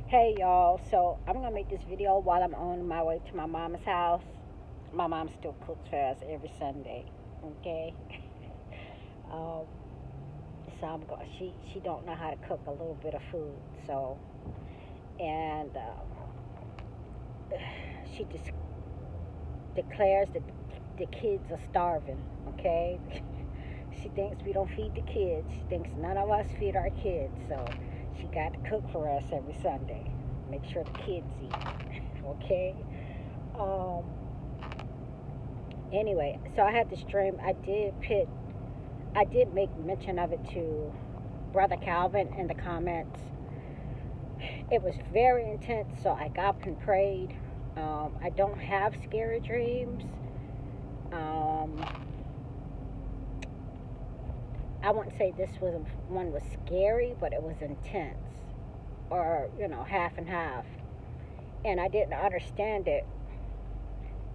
Hey y'all, so I'm gonna make this video while I'm on my way to my mama's house. My mom still cooks for us every Sunday, okay? um, so she don't know how to cook a little bit of food, so and she just declares that the kids are starving, okay? She thinks we don't feed the kids. She thinks none of us feed our kids, so she got to cook for us every Sunday. Make sure the kids eat, okay? Um, anyway, so I had this dream. I did make mention of it to Brother Calvin in the comments. It was very intense, so I got up and prayed. I don't have scary dreams. Um, I wouldn't say this one was scary, but it was intense, or half and half. And I didn't understand it,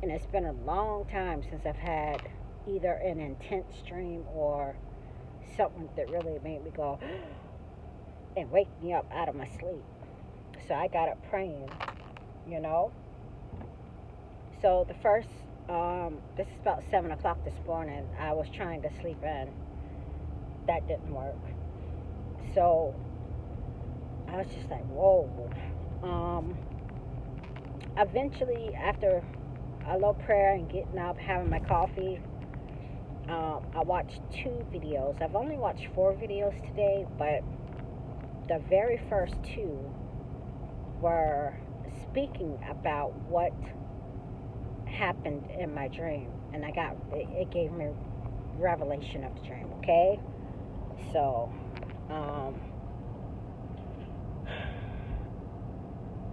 and it's been a long time since I've had either an intense dream or something that really made me go and wake me up out of my sleep. So I got up praying, you know. So the first, this is about 7 o'clock this morning. I was trying to sleep in. That didn't work. So I was just like, whoa. Eventually, after a little prayer and getting up, having my coffee, I watched 2 videos. I've only watched 4 videos today, but the very first 2 were speaking about what happened in my dream, and it gave me revelation of the dream. Okay, so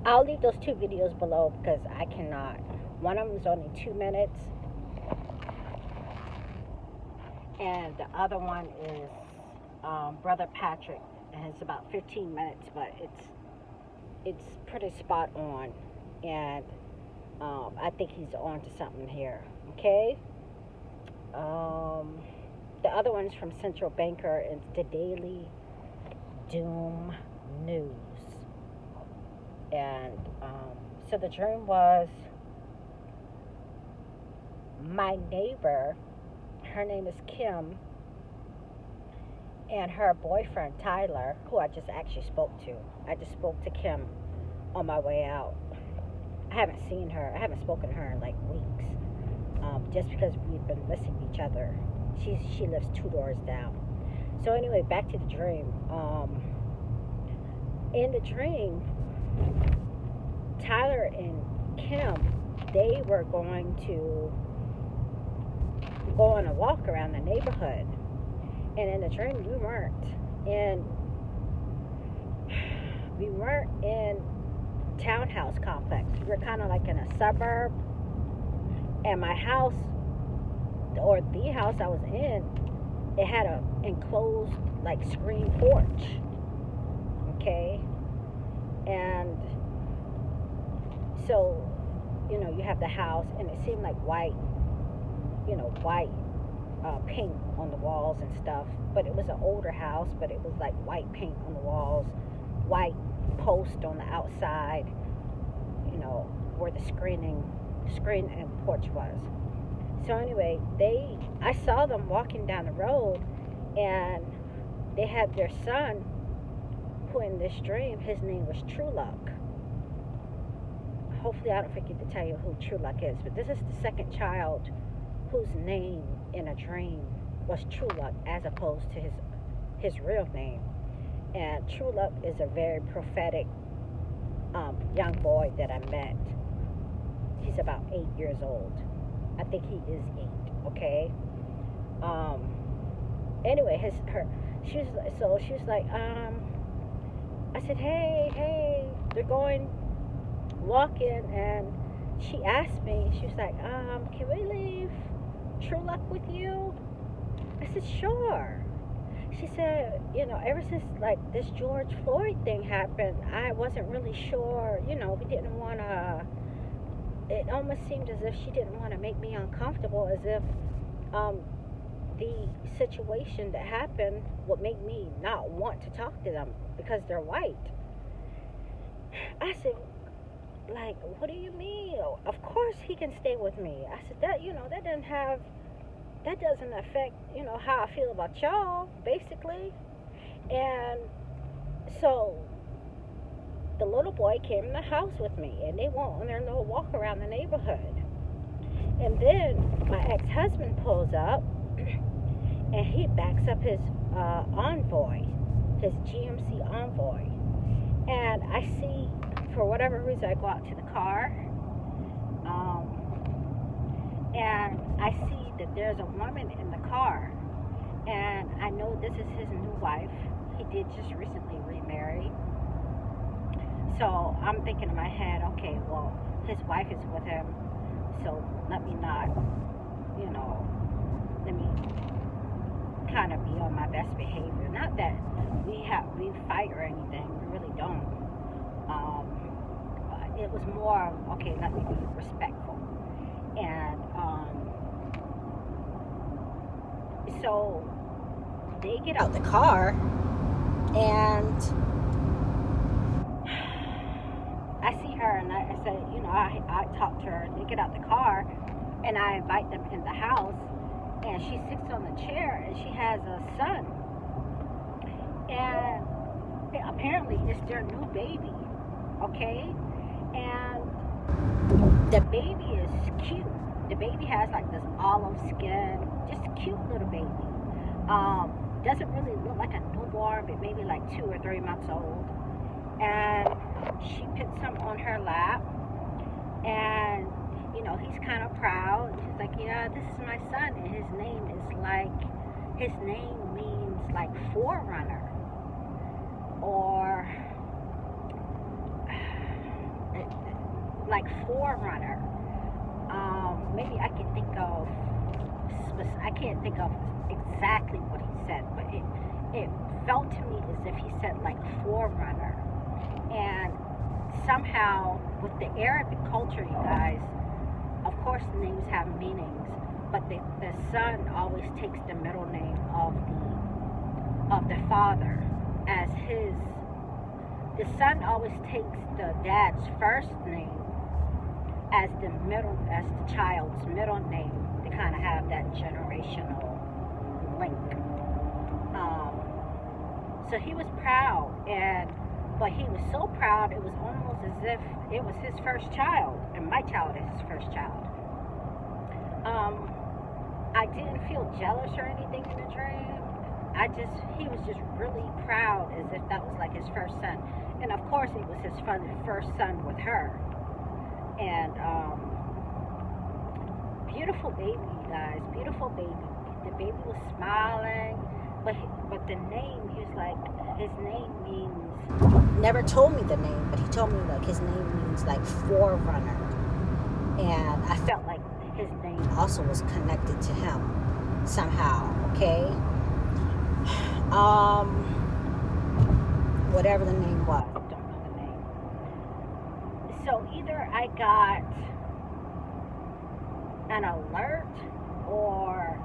I'll leave those 2 videos below because I cannot. One of them is only 2 minutes, and the other one is Brother Patrick, and it's about 15 minutes, but it's pretty spot on, and I think he's on to something here. Okay. The other one's from Central Banker. It's the Daily Doom News, and so the dream was my neighbor. Her name is Kim, and her boyfriend Tyler, who I just actually spoke to. I just spoke to Kim on my way out. I haven't seen her. I haven't spoken to her in like weeks, just because we've been missing each other. She lives 2 doors down. So anyway, back to the dream. In the dream, Tyler and Kim, they were going to go on a walk around the neighborhood, and in the dream we weren't in townhouse complex. We were kind of like in a suburb, and my house, or the house I was in, it had a enclosed like screen porch. Okay, and so you have the house, and it seemed like white paint on the walls and stuff, but it was an older house, but it was like white paint on the walls, white post on the outside, where the screen and porch was. So anyway, I saw them walking down the road, and they had their son, who in this dream, his name was True Luck. Hopefully I don't forget to tell you who True Luck is, but this is the second child whose name in a dream was True Luck, as opposed to his real name. And True Luck is a very prophetic young boy that I met. He's about 8 years old. I think he is 8. Okay. Anyway, she was like, I said, hey, they're going walking, and she asked me, she was like, can we leave True Luck with you? I said, sure. She said, ever since like this George Floyd thing happened, I wasn't really sure, we didn't want to, it almost seemed as if she didn't want to make me uncomfortable, as if the situation that happened would make me not want to talk to them because they're white. I said, like, what do you mean? Of course he can stay with me. I said, that doesn't affect, how I feel about y'all, basically. And so the little boy came in the house with me, and they went on their little walk around the neighborhood. And then my ex-husband pulls up, and he backs up his Envoy, his GMC Envoy. And I see, for whatever reason, I go out to the car, and I see that there's a woman in the car. And I know this is his new wife. He did just recently remarry. So I'm thinking in my head, okay, well, his wife is with him, so let me not, let me kind of be on my best behavior. Not that we fight or anything, we really don't. It was more, okay, let me be respectful. And so they get out the car, and I see her, and I said, I talk to her. They get out the car, and I invite them in the house, and she sits on the chair, and she has a son. And apparently it's their new baby, okay? And the baby is cute. The baby has like this olive skin, just a cute little baby. Doesn't really look like a newborn, but maybe like 2 or 3 months old. And she puts him on her lap, and he's kind of proud. She's like, yeah, this is my son, and his name means like Forerunner, or like Forerunner. Maybe I can't think of exactly what he said, but it felt to me as if he said like Forerunner. And somehow with the Arabic culture, you guys, of course the names have meanings, but the son always takes the middle name of the father as his. The son always takes the dad's first name as the child's middle name, to kind of have that generational link. So he was proud, but he was so proud, it was almost as if it was his first child, and my child is his first child. I didn't feel jealous or anything in the dream. He was just really proud, as if that was like his first son. And of course it was his first son with her. And beautiful baby, you guys, beautiful baby. The baby was smiling, but the name, he was like, his name means, never told me the name, but he told me like his name means like Forerunner. And I felt like his name also was connected to him somehow, okay? Whatever the name was, I don't know the name. So either I got an alert, or,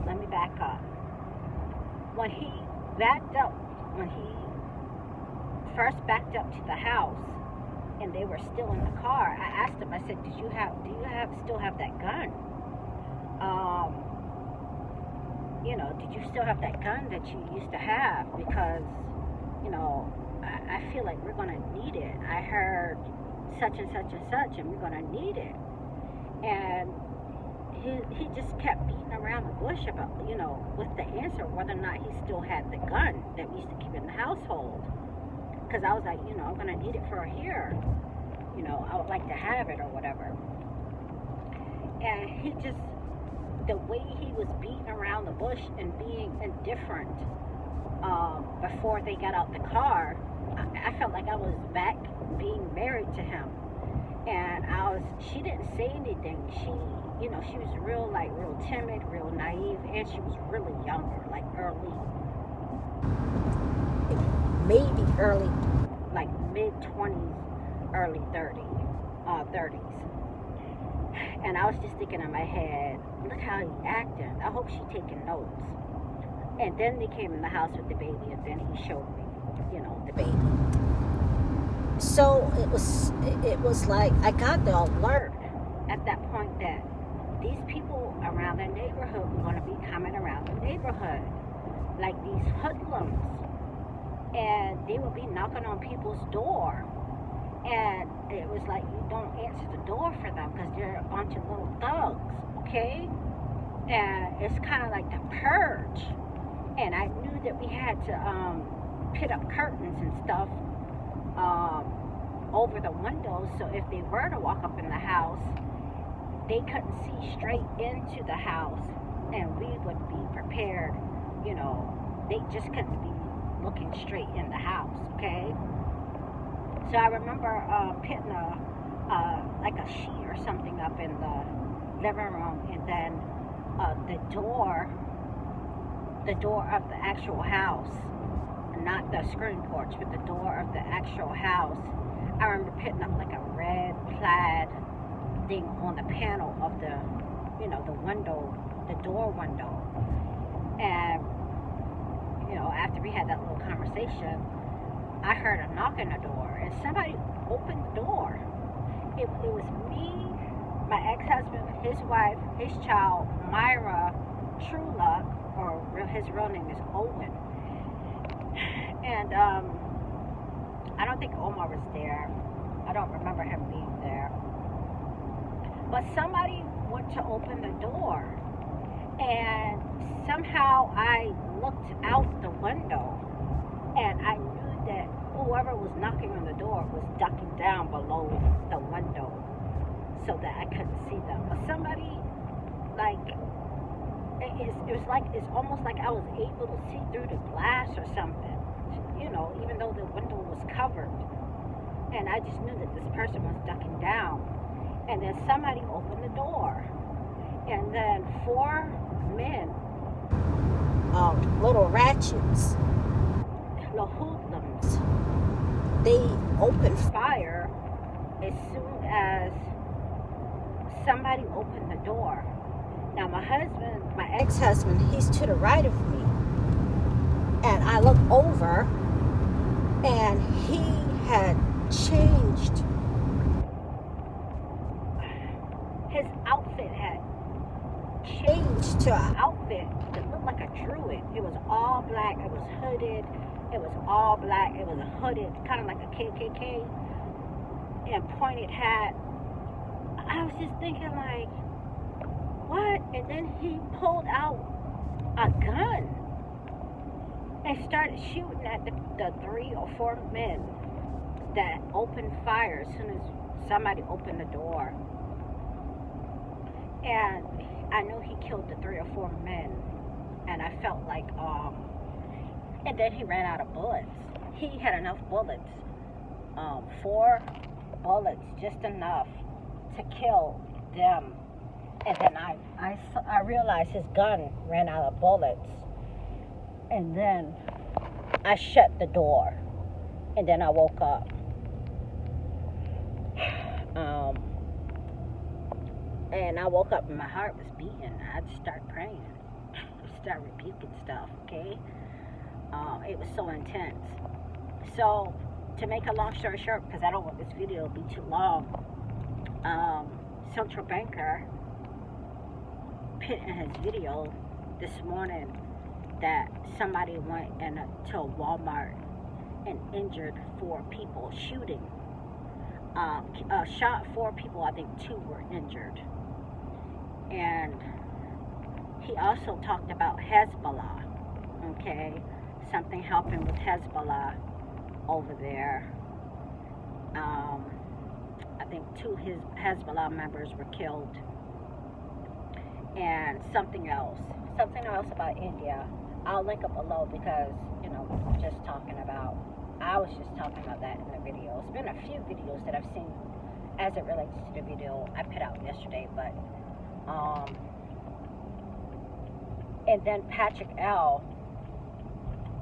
let me back up. When he first backed up to the house, and they were still in the car, I asked him, I said, do you still have that gun? Did you still have that gun that you used to have? Because, I feel like we're going to need it. I heard such and such and such, and we're going to need it. And he just kept beating around the bush about, with the answer whether or not he still had the gun that we used to keep in the household. Because I was like, I'm going to need it for here. I would like to have it or whatever. And he just, the way he was beating around the bush and being indifferent before they got out the car, I felt like I was back being married to him. And she didn't say anything. She was real timid, real naive, and she was really younger, like like mid-20s, early 30s. And I was just thinking in my head, look how he acting. I hope she taking notes. And then they came in the house with the baby, and then he showed me, the baby. So it was like I got the alert at that point that these people around the neighborhood were going to be coming around the neighborhood, like these hoodlums, and they would be knocking on people's door, and it was like, you don't answer the door for them because they're a bunch of little thugs, okay? And it's kind of like the purge, and I knew that we had to put up curtains and stuff over the windows, so if they were to walk up in the house, they couldn't see straight into the house, and we would be prepared. You know, they just couldn't be looking straight in the house, okay? So I remember putting like a sheet or something up in the living room, and then the door of the actual house, not the screen porch, but the door of the actual house, I remember putting up like a red plaid thing on the panel of the, the window, the door window. And, after we had that little conversation, I heard a knock on the door, and somebody opened the door. It was me, my ex-husband, his wife, his child, Myra Trueluck, or his real name is Owen. And I don't think Omar was there. I don't remember him being there. But somebody went to open the door, and somehow I looked out the window, and I knew that whoever was knocking on the door was ducking down below the window so that I couldn't see them. But somebody, it's almost like I was able to see through the glass or something, even though the window was covered. And I just knew that this person was ducking down. And then somebody opened the door. And then 4 men, little ratchets, the hoodlums, they opened fire as soon as somebody opened the door. Now my ex-husband, he's to the right of me. And I look over, and he had changed. His outfit had changed to an outfit that looked like a druid. It was all black. It was hooded. It was all black. It was a hooded, kind of like a KKK, and pointed hat. I was just thinking, like, what? And then he pulled out a gun and started shooting at the 3 or 4 men that opened fire as soon as somebody opened the door. And I knew he killed the 3 or 4 men, and I felt like, and then he ran out of bullets. He had enough bullets, 4 bullets, just enough to kill them. And then I realized his gun ran out of bullets, and then I shut the door, and then I woke up. And I woke up and my heart was beating. I just started praying. Start rebuking stuff, okay? It was so intense. So, to make a long story short, because I don't want this video to be too long, Central Banker put in his video this morning that somebody went to a Walmart and injured 4 people, shooting. Shot 4 people, I think 2 were injured. And he also talked about Hezbollah, okay? Something happened with Hezbollah over there. I think 2 Hezbollah members were killed. And something else about India. I'll link up below because, I was just talking about that in the video. It's been a few videos that I've seen as it relates to the video I put out yesterday, but and then Patrick L.,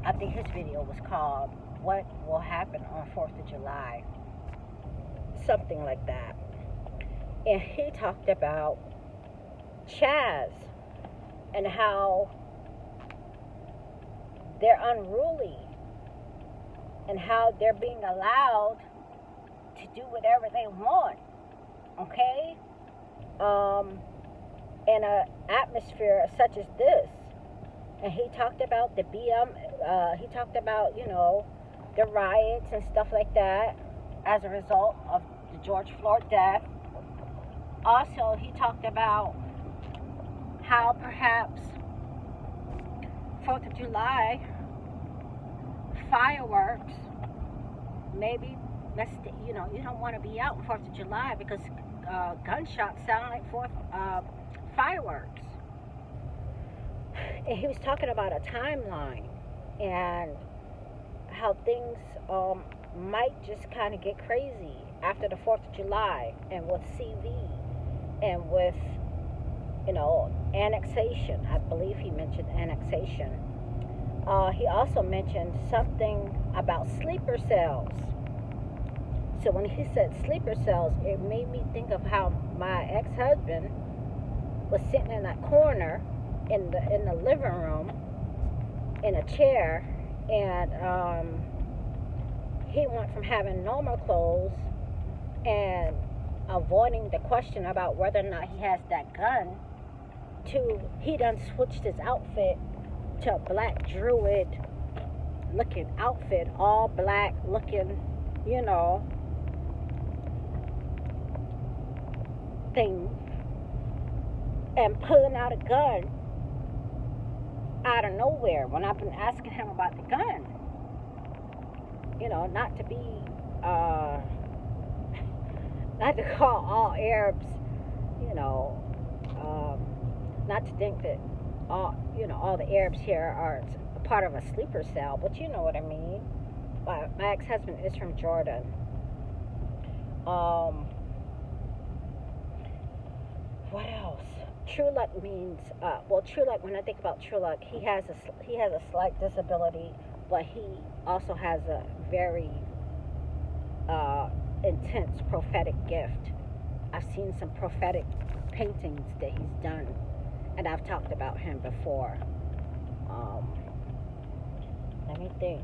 I think his video was called "What Will Happen on 4th of July?" Something like that. And he talked about Chaz and how they're unruly and how they're being allowed to do whatever they want, okay? In an atmosphere such as this. And he talked about the he talked about, the riots and stuff like that as a result of the George Floyd death. Also, he talked about how perhaps 4th of July fireworks, maybe you don't want to be out on 4th of July because gunshots sound like fireworks. And he was talking about a timeline and how things might just kind of get crazy after the 4th of July, and with CV, and with, annexation. I believe he mentioned annexation. He also mentioned something about sleeper cells. So when he said sleeper cells, it made me think of how my ex-husband was sitting in that corner in the living room in a chair, and he went from having normal clothes and avoiding the question about whether or not he has that gun to he done switched his outfit to a black druid looking outfit, all black looking, thing, and pulling out a gun out of nowhere when I've been asking him about the gun. Not to be, not to call all Arabs, not to think that all the Arabs here are a part of a sleeper cell, but you know what I mean. My ex-husband is from Jordan. What else? True luck means, true luck, when I think about true luck, he has a slight disability, but he also has a very intense prophetic gift. I've seen some prophetic paintings that he's done, and I've talked about him before. Let me think.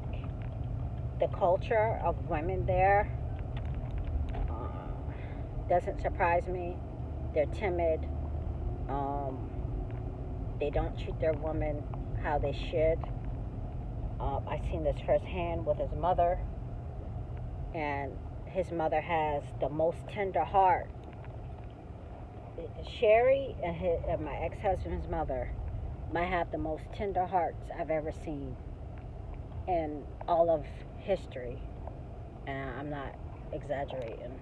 The culture of women there doesn't surprise me. They're timid. They don't treat their women how they should. I've seen this firsthand with his mother, and his mother has the most tender heart. Sherry and my ex-husband's mother might have the most tender hearts I've ever seen in all of history, and I'm not exaggerating.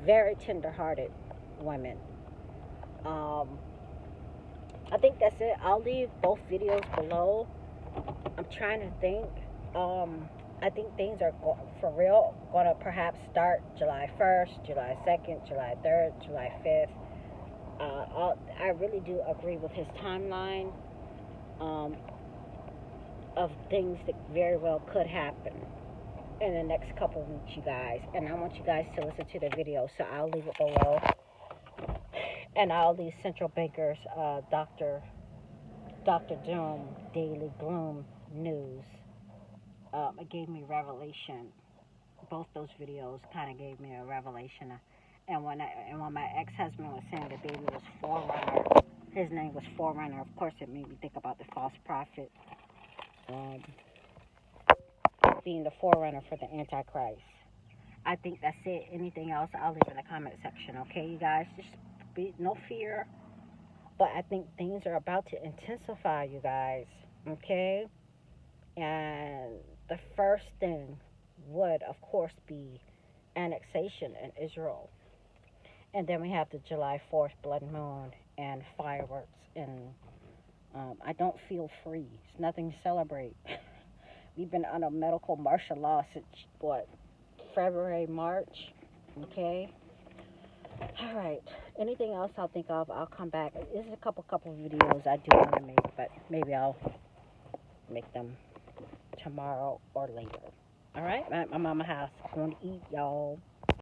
Very tender-hearted women. I think that's it. I'll leave both videos below. I'm trying to think. I think things are for real going to perhaps start July 1st, July 2nd, July 3rd, July 5th. I really do agree with his timeline of things that very well could happen in the next couple weeks, you guys. And I want you guys to listen to the video, so I'll leave it below. And all these central bankers, Dr. Doom, Daily Gloom News, it gave me revelation. Both those videos kind of gave me a revelation. And when my ex-husband was saying the baby was Forerunner, his name was Forerunner, of course it made me think about the false prophet being the forerunner for the Antichrist. I think that's it. Anything else, I'll leave in the comment section, okay, you guys? Just no fear. But I think things are about to intensify, you guys, okay? And the first thing would, of course, be annexation in Israel. And then we have the July 4th blood moon and fireworks. And I don't feel free. It's nothing to celebrate. We've been under medical martial law since, February, March, okay? All right. Anything else I'll think of, I'll come back. This is a couple videos I do want to make, but maybe I'll make them tomorrow or later. All right? I'm at my mama house. I'm going to eat, y'all.